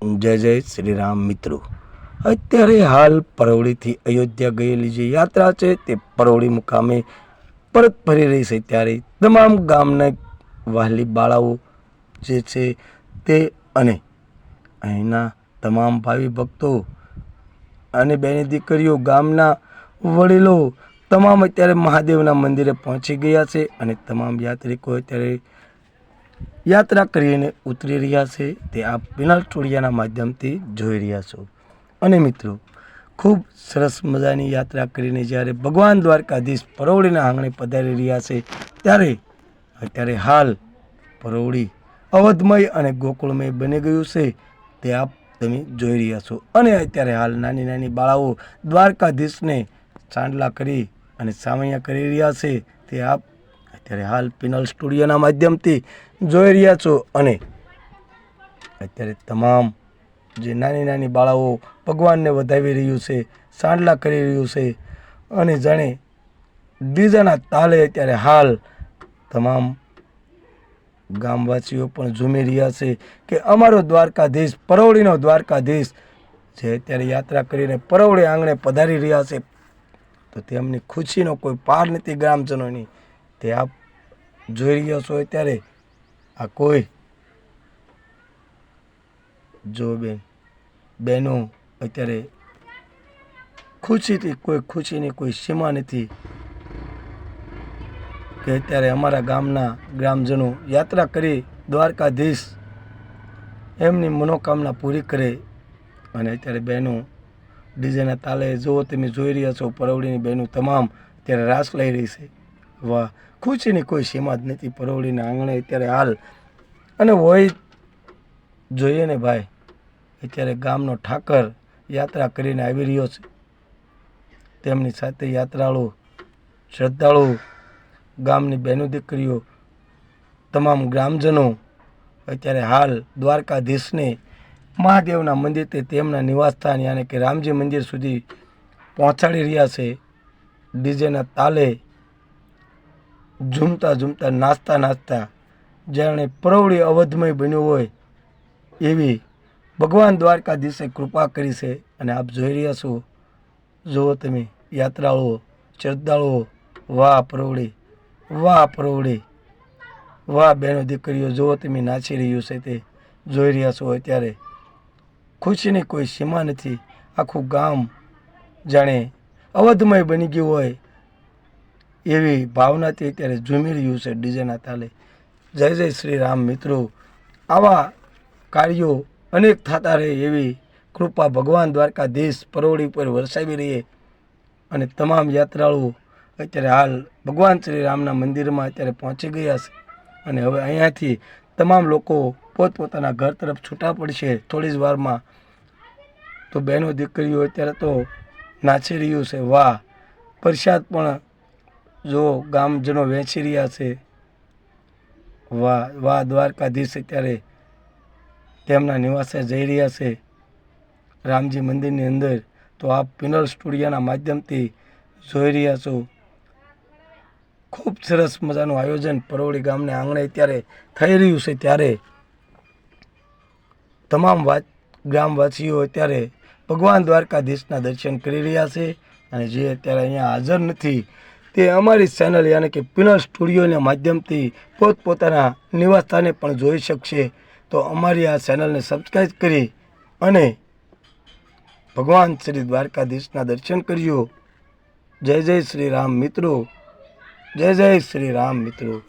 જય જય શ્રી રામ મિત્રો। અત્યારે હાલ પરવડીથી અયોધ્યા ગયેલી જે યાત્રા છે તે પરવડી મુકામે પરત ફરી રહી છે। ત્યારે તમામ ગામના વહાલી બાળાઓ જે છે તે અને અહીંના તમામ ભાવિ ભક્તો અને બેની દીકરીઓ ગામના વડીલો તમામ અત્યારે મહાદેવના મંદિરે પહોંચી ગયા છે અને તમામ યાત્રિકો અત્યારે યાત્રા કરીને ઉતરી રહ્યા છે તે આપ વિનલ ટોળિયાના માધ્યમથી જોઈ રહ્યા છો। અને મિત્રો ખૂબ સરસ મજાની યાત્રા કરીને જ્યારે ભગવાન દ્વારકાધીશ પરવડીના આંગણે પધારી રહ્યા છે ત્યારે અત્યારે હાલ પરવડી અવધમય અને ગોકુળમય બની ગયું છે તે આપ તમે જોઈ રહ્યા છો। અને અત્યારે હાલ નાની નાની બાળાઓ દ્વારકાધીશને ચાંદલા કરી અને સામૈયા કરી રહ્યા છે તે આપ અત્યારે હાલ પિનલ સ્ટુડિયોના માધ્યમથી જોઈ રહ્યા છો। અને અત્યારે તમામ જે નાની નાની બાળાઓ ભગવાનને વધાવી રહ્યું છે, ચાંદલા કરી રહ્યું છે અને જાણે ડીજાના તાલે અત્યારે હાલ તમામ ગામવાસીઓ પણ ઝૂમી રહ્યા છે કે અમારો દ્વારકાધીશ, પરવડીનો દ્વારકાધીશ જે અત્યારે યાત્રા કરીને પરવડી આંગણે પધારી રહ્યા છે તો તેમની ખુશીનો કોઈ પાર નથી ગ્રામજનોની। તે આપ જોઈ રહ્યા છો અત્યારે આ કોઈ જો બહેનો અત્યારે ખુશીથી કોઈ ખુશીની કોઈ સીમા નથી કે અત્યારે અમારા ગામના ગ્રામજનો યાત્રા કરી દ્વારકાધીશ એમની મનોકામના પૂરી કરે। અને અત્યારે બહેનો ડીજેના તાલે જો તમે જોઈ રહ્યા છો પરવડીની બહેનો તમામ અત્યારે રાસ લઈ રહી છે। વાહ, ખુશીની કોઈ સીમા જ નથી પરવડીના આંગણે અત્યારે હાલ। અને હોય જોઈએ ને ભાઈ, અત્યારે ગામનો ઠાકર યાત્રા કરીને આવી રહ્યો છે, તેમની સાથે યાત્રાળુ શ્રદ્ધાળુ ગામની બહેનો દીકરીઓ તમામ ગ્રામજનો અત્યારે હાલ દ્વારકાધીશને મહાદેવના મંદિરથી તેમના નિવાસસ્થાન યાની કે રામજી મંદિર સુધી પહોંચાડી રહ્યા છે। ડીજેના તાલે ઝૂમતા ઝૂમતા નાચતા નાચતા જાણે પરવડી અવધમય બન્યું હોય એવી ભગવાન દ્વારકાધીશે કૃપા કરી છે। અને આપ જોઈ રહ્યા છો, જુઓ તમે યાત્રાળુઓ શ્રદ્ધાળુઓ, વાહ પરવડી, વાહ પરવડી, વાહ બહેનો દીકરીઓ જુઓ તમે નાચી રહ્યું છે તે જોઈ રહ્યા છો। અત્યારે ખુશીની કોઈ સીમા નથી, આખું ગામ જાણે અવધમય બની ગયું હોય એવી ભાવનાથી અત્યારે ઝૂમી રહ્યું છે ડીજેના તાલે। જય જય શ્રી રામ મિત્રો। આવા કાર્યો અનેક થતા રહે એવી કૃપા ભગવાન દ્વારકાધીશ પરવડી પર વરસાવી રહીએ। અને તમામ યાત્રાળુઓ અત્યારે હાલ ભગવાન શ્રી રામના મંદિરમાં અત્યારે પહોંચી ગયા છે અને હવે અહીંયાથી તમામ લોકો પોતપોતાના ઘર તરફ છૂટા પડશે થોડી જ વારમાં। તો બહેનો દીકરીઓ અત્યારે તો નાચી રહ્યું છે, વાહ, પ્રસાદ પણ જો ગામજનો વહેંચી રહ્યા છે, વાહ વાહ, દ્વારકાધીશ અત્યારે તેમના નિવાસે જઈ રહ્યા છે રામજી મંદિરની અંદર। તો આપ પિનલ સ્ટુડિયોના માધ્યમથી જોઈ રહ્યા છો। ખૂબ સરસ મજાનું આયોજન પરવડી ગામને આંગણે અત્યારે થઈ રહ્યું છે ત્યારે તમામ ગ્રામવાસીઓ અત્યારે ભગવાન દ્વારકાધીશના દર્શન કરી રહ્યા છે। અને જે અત્યારે અહીંયા હાજર નથી તે અમારી ચેનલ યાની કે પિનલ સ્ટુડિયોના માધ્યમથી પોતપોતાના નિવાસસ્થાને પણ જોઈ શકશે। તો અમારી આ ચેનલને સબસ્ક્રાઈબ કરી અને ભગવાન શ્રી દ્વારકાધીશના દર્શન કરજો। જય જય શ્રી રામ મિત્રો, જય જય શ્રી રામ મિત્રો।